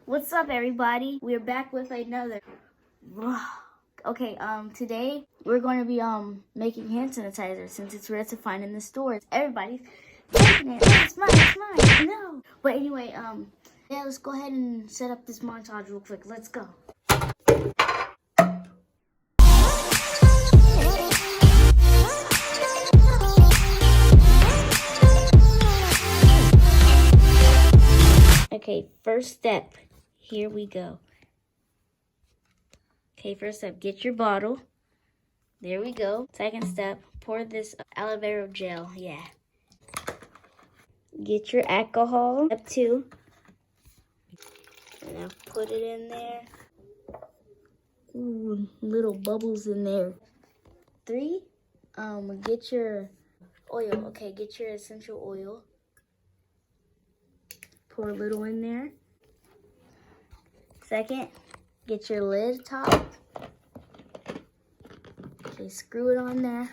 What's up, everybody? We're back with another. Okay, today we're going to be making hand sanitizer since it's rare to find in the stores. Everybody's taking it. Oh, it's mine. No. But anyway, yeah, let's go ahead and set up this montage real quick. Let's go. Okay, first step. Here we go. Okay, first step, get your bottle. There we go. Second step, pour this aloe vera gel. Yeah. Get your alcohol. Step 2. And now put it in there. Ooh, little bubbles in there. 3, get your oil. Okay, get your essential oil. Pour a little in there. Second, get your lid top. Okay, screw it on there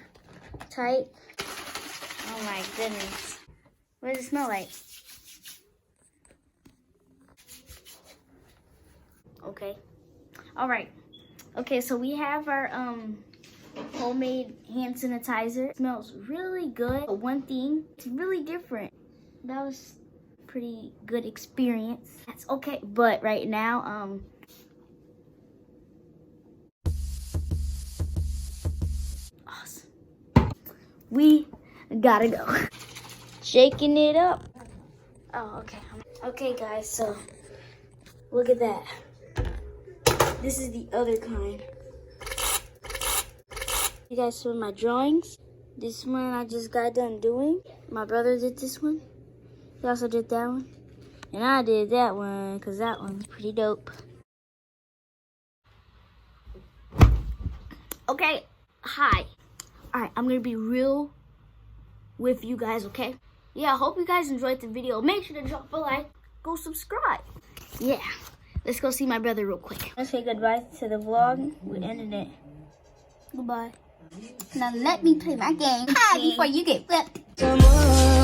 tight. Oh my goodness. What does it smell like? Okay. All right. Okay, so we have our homemade hand sanitizer. It smells really good. But one thing, it's really different. That was pretty good experience. That's okay, but right now awesome. We gotta go. Shaking it up. Oh, okay. Okay, guys, so look at that. This is the other kind. You guys saw my drawings. This one I just got done doing. My brother did this one. He also did that one. And I did that one because that one's pretty dope. Okay, hi. Alright, I'm going to be real with you guys, okay? Yeah, I hope you guys enjoyed the video. Make sure to drop a like. Go subscribe. Yeah, let's go see my brother real quick. Let's say goodbye to the vlog. We ended it. Goodbye. Now let me play my game before you get flipped. Come on.